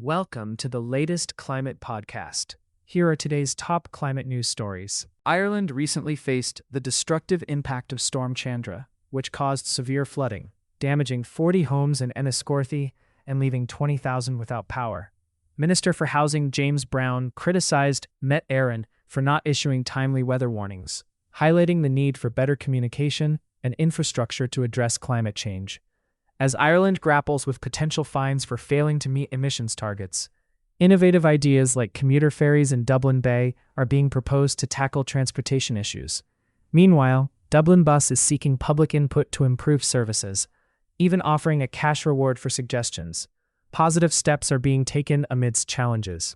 Welcome to the latest climate podcast. Here are today's top climate news stories. Ireland recently faced the destructive impact of Storm Chandra, which caused severe flooding, damaging 40 homes in Enniscorthy and leaving 20,000 without power. Minister for Housing James Brown criticized Met Éireann for not issuing timely weather warnings, highlighting the need for better communication and infrastructure to address climate change. As Ireland grapples with potential fines for failing to meet emissions targets, innovative ideas like commuter ferries in Dublin Bay are being proposed to tackle transportation issues. Meanwhile, Dublin Bus is seeking public input to improve services, even offering a cash reward for suggestions. Positive steps are being taken amidst challenges.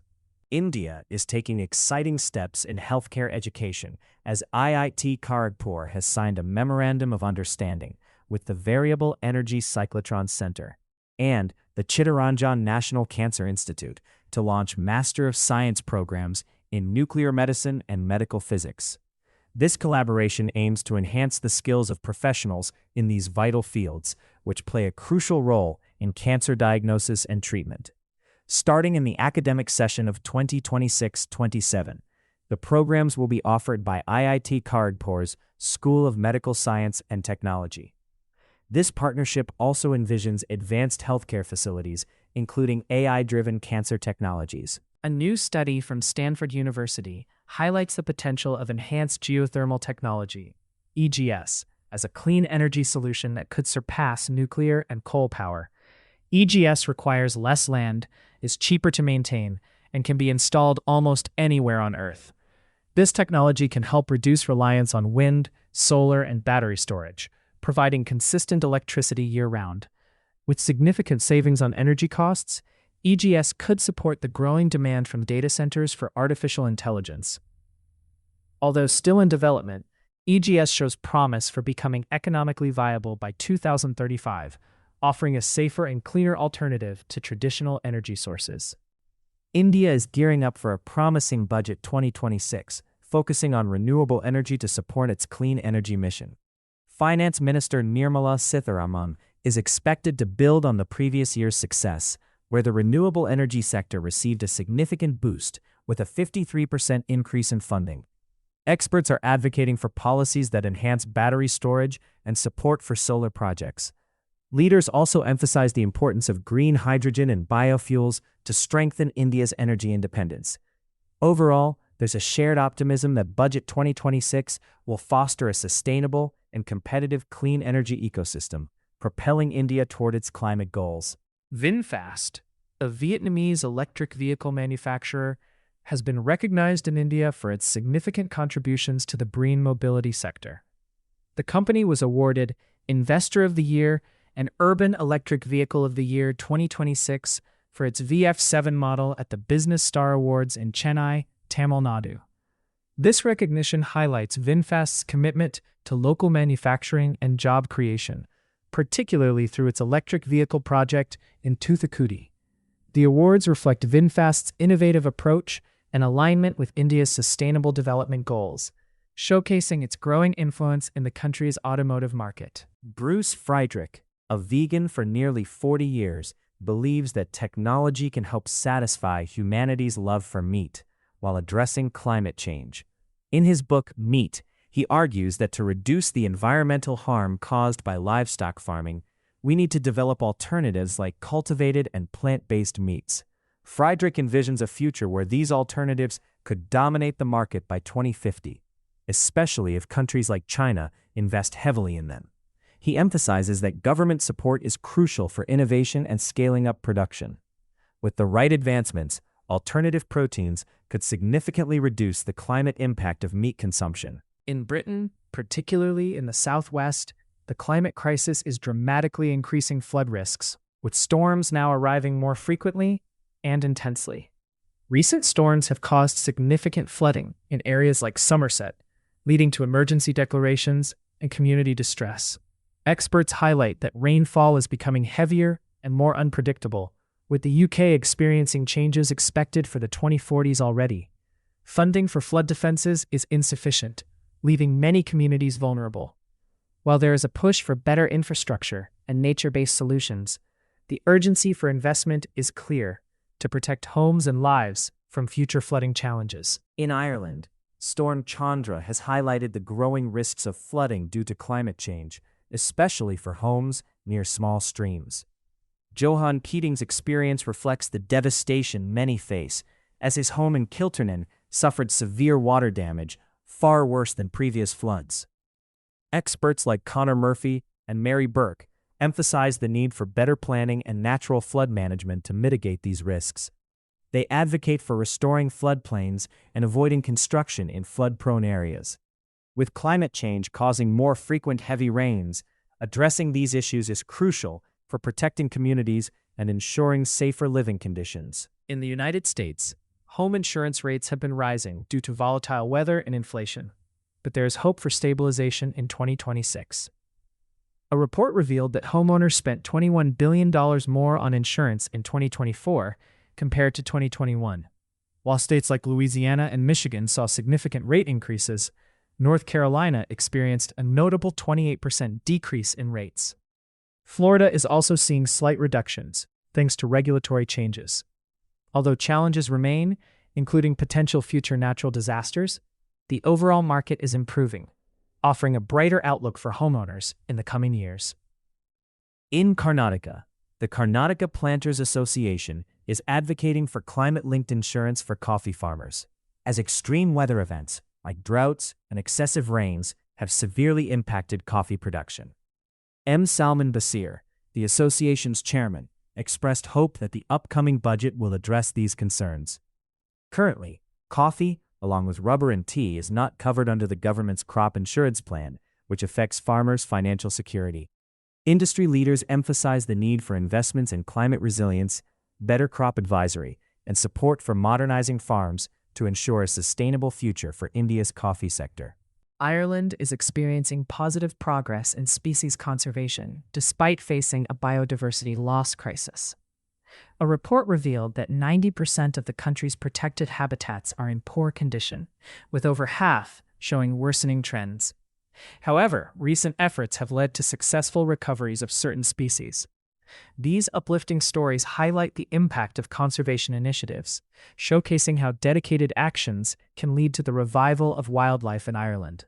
India is taking exciting steps in healthcare education as IIT Kharagpur has signed a Memorandum of Understanding with the Variable Energy Cyclotron Center and the Chittaranjan National Cancer Institute to launch Master of Science programs in nuclear medicine and medical physics. This collaboration aims to enhance the skills of professionals in these vital fields, which play a crucial role in cancer diagnosis and treatment. Starting in the academic session of 2026-27, the programs will be offered by IIT Kharagpur's School of Medical Science and Technology. This partnership also envisions advanced healthcare facilities, including AI-driven cancer technologies. A new study from Stanford University highlights the potential of enhanced geothermal technology, EGS, as a clean energy solution that could surpass nuclear and coal power. EGS requires less land, is cheaper to maintain, and can be installed almost anywhere on Earth. This technology can help reduce reliance on wind, solar, and battery storage, providing consistent electricity year-round. With significant savings on energy costs, EGS could support the growing demand from data centers for artificial intelligence. Although still in development, EGS shows promise for becoming economically viable by 2035, offering a safer and cleaner alternative to traditional energy sources. India is gearing up for a promising budget 2026, focusing on renewable energy to support its clean energy mission. Finance Minister Nirmala Sitharaman is expected to build on the previous year's success, where the renewable energy sector received a significant boost with a 53% increase in funding. Experts are advocating for policies that enhance battery storage and support for solar projects. Leaders also emphasize the importance of green hydrogen and biofuels to strengthen India's energy independence. Overall, there's a shared optimism that Budget 2026 will foster a sustainable and competitive clean energy ecosystem, propelling India toward its climate goals. Vinfast, a Vietnamese electric vehicle manufacturer, has been recognized in India for its significant contributions to the green mobility sector. The company was awarded Investor of the Year and Urban Electric Vehicle of the Year 2026 for its VF7 model at the Business Star Awards in Chennai, Tamil Nadu. This recognition highlights Vinfast's commitment to local manufacturing and job creation, particularly through its electric vehicle project in Thoothukudi. The awards reflect Vinfast's innovative approach and alignment with India's sustainable development goals, showcasing its growing influence in the country's automotive market. Bruce Friedrich, a vegan for nearly 40 years, believes that technology can help satisfy humanity's love for meat while addressing climate change. In his book, Meat, he argues that to reduce the environmental harm caused by livestock farming, we need to develop alternatives like cultivated and plant-based meats. Friedrich envisions a future where these alternatives could dominate the market by 2050, especially if countries like China invest heavily in them. He emphasizes that government support is crucial for innovation and scaling up production. With the right advancements, alternative proteins could significantly reduce the climate impact of meat consumption. In Britain, particularly in the southwest, the climate crisis is dramatically increasing flood risks, with storms now arriving more frequently and intensely. Recent storms have caused significant flooding in areas like Somerset, leading to emergency declarations and community distress. Experts highlight that rainfall is becoming heavier and more unpredictable, with the UK experiencing changes expected for the 2040s already. Funding for flood defenses is insufficient, leaving many communities vulnerable. While there is a push for better infrastructure and nature-based solutions, the urgency for investment is clear. to protect homes and lives from future flooding challenges. In Ireland, Storm Chandra has highlighted the growing risks of flooding due to climate change, especially for homes near small streams. Johan Keating's experience reflects the devastation many face, as his home in Kilternan suffered severe water damage, far worse than previous floods. Experts like Connor Murphy and Mary Burke emphasize the need for better planning and natural flood management to mitigate these risks. They advocate for restoring floodplains and avoiding construction in flood-prone areas. With climate change causing more frequent heavy rains, addressing these issues is crucial for protecting communities and ensuring safer living conditions. In the United States, home insurance rates have been rising due to volatile weather and inflation, but there is hope for stabilization in 2026. A report revealed that homeowners spent $21 billion more on insurance in 2024 compared to 2021. While states like Louisiana and Michigan saw significant rate increases, North Carolina experienced a notable 28% decrease in rates. Florida is also seeing slight reductions, thanks to regulatory changes. Although challenges remain, including potential future natural disasters, the overall market is improving, offering a brighter outlook for homeowners in the coming years. In Karnataka, the Karnataka Planters Association is advocating for climate-linked insurance for coffee farmers, as extreme weather events like droughts and excessive rains have severely impacted coffee production. M. Salman Basir, the association's chairman, expressed hope that the upcoming budget will address these concerns. Currently, coffee, along with rubber and tea, is not covered under the government's crop insurance plan, which affects farmers' financial security. Industry leaders emphasize the need for investments in climate resilience, better crop advisory, and support for modernizing farms to ensure a sustainable future for India's coffee sector. Ireland is experiencing positive progress in species conservation, despite facing a biodiversity loss crisis. A report revealed that 90% of the country's protected habitats are in poor condition, with over half showing worsening trends. However, recent efforts have led to successful recoveries of certain species. These uplifting stories highlight the impact of conservation initiatives, showcasing how dedicated actions can lead to the revival of wildlife in Ireland.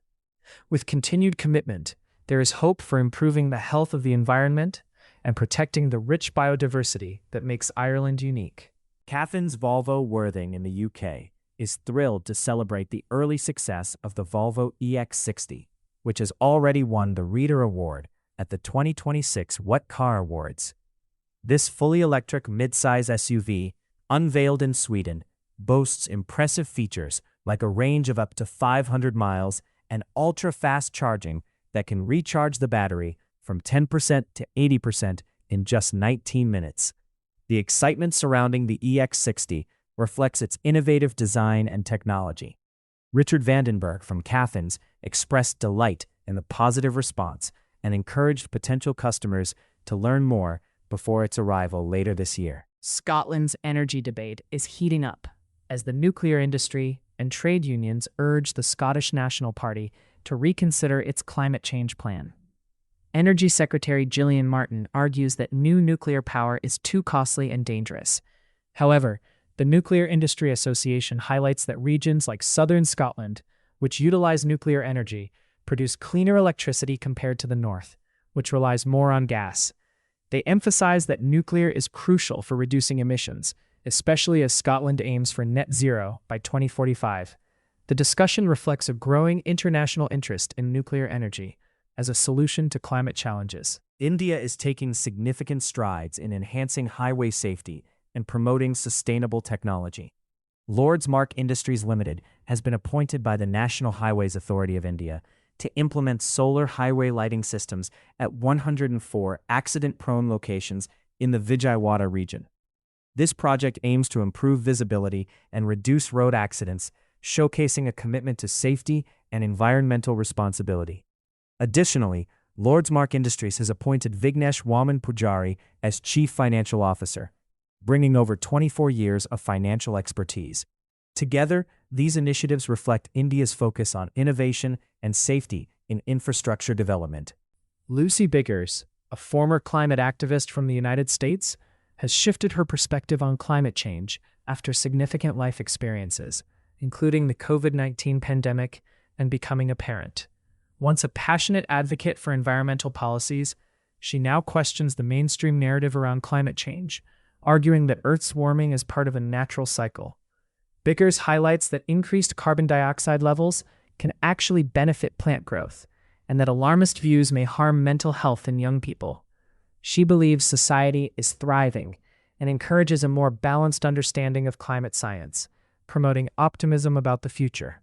With continued commitment, there is hope for improving the health of the environment and protecting the rich biodiversity that makes Ireland unique. Caffin's Volvo Worthing in the UK is thrilled to celebrate the early success of the Volvo EX60, which has already won the Reader Award at the 2026 What Car Awards. This fully electric midsize SUV, unveiled in Sweden, boasts impressive features like a range of up to 500 miles and ultra-fast charging that can recharge the battery from 10% to 80% in just 19 minutes. The excitement surrounding the EX60 reflects its innovative design and technology. Richard Vandenberg from Caffins expressed delight in the positive response and encouraged potential customers to learn more before its arrival later this year. Scotland's energy debate is heating up as the nuclear industry and trade unions urge the Scottish National Party to reconsider its climate change plan. Energy Secretary Gillian Martin argues that new nuclear power is too costly and dangerous. However, the Nuclear Industry Association highlights that regions like southern Scotland, which utilize nuclear energy, produce cleaner electricity compared to the north, which relies more on gas. They emphasize that nuclear is crucial for reducing emissions, especially as Scotland aims for net zero by 2045. The discussion reflects a growing international interest in nuclear energy as a solution to climate challenges. India is taking significant strides in enhancing highway safety and promoting sustainable technology. Lordsmark Industries Limited has been appointed by the National Highways Authority of India to implement solar highway lighting systems at 104 accident-prone locations in the Vijayawada region. This project aims to improve visibility and reduce road accidents, showcasing a commitment to safety and environmental responsibility. Additionally, Lordsmark Industries has appointed Vignesh Waman Pujari as Chief Financial Officer, bringing over 24 years of financial expertise. Together, these initiatives reflect India's focus on innovation and safety in infrastructure development. Lucy Biggers, a former climate activist from the United States, has shifted her perspective on climate change after significant life experiences, including the COVID-19 pandemic and becoming a parent. Once a passionate advocate for environmental policies, she now questions the mainstream narrative around climate change, arguing that Earth's warming is part of a natural cycle. Bickers highlights that increased carbon dioxide levels can actually benefit plant growth, and that alarmist views may harm mental health in young people. She believes society is thriving and encourages a more balanced understanding of climate science, promoting optimism about the future.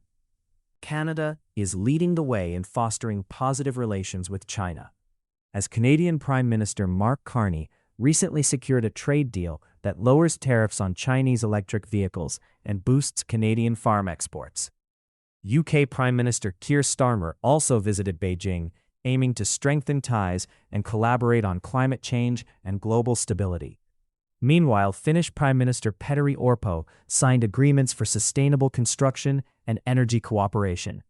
Canada is leading the way in fostering positive relations with China, as Canadian Prime Minister Mark Carney recently secured a trade deal that lowers tariffs on Chinese electric vehicles and boosts Canadian farm exports. UK Prime Minister Keir Starmer also visited Beijing, aiming to strengthen ties and collaborate on climate change and global stability. Meanwhile, Finnish Prime Minister Petteri Orpo signed agreements for sustainable construction and energy cooperation.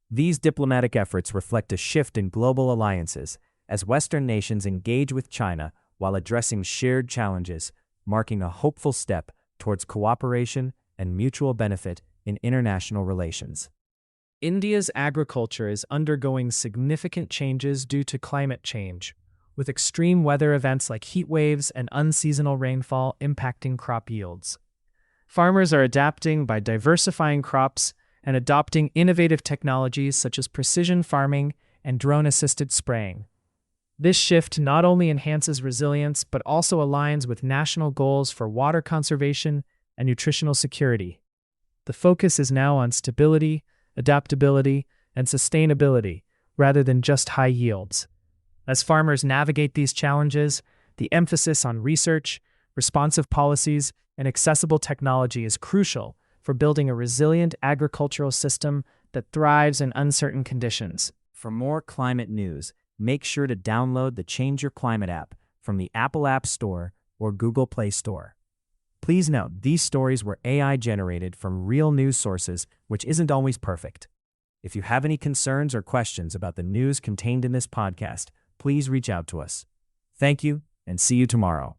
These diplomatic efforts reflect a shift in global alliances as Western nations engage with China while addressing shared challenges, marking a hopeful step towards cooperation and mutual benefit in international relations. India's agriculture is undergoing significant changes due to climate change, with extreme weather events like heat waves and unseasonal rainfall impacting crop yields. Farmers are adapting by diversifying crops and adopting innovative technologies such as precision farming and drone-assisted spraying. This shift not only enhances resilience but also aligns with national goals for water conservation and nutritional security. The focus is now on stability, adaptability, and sustainability, rather than just high yields. As farmers navigate these challenges, the emphasis on research, responsive policies, and accessible technology is crucial for building a resilient agricultural system that thrives in uncertain conditions. For more climate news, make sure to download the Change Your Climate app from the Apple App Store or Google Play Store. Please note, these stories were AI generated from real news sources, which isn't always perfect. If you have any concerns or questions about the news contained in this podcast, please reach out to us. Thank you, and see you tomorrow.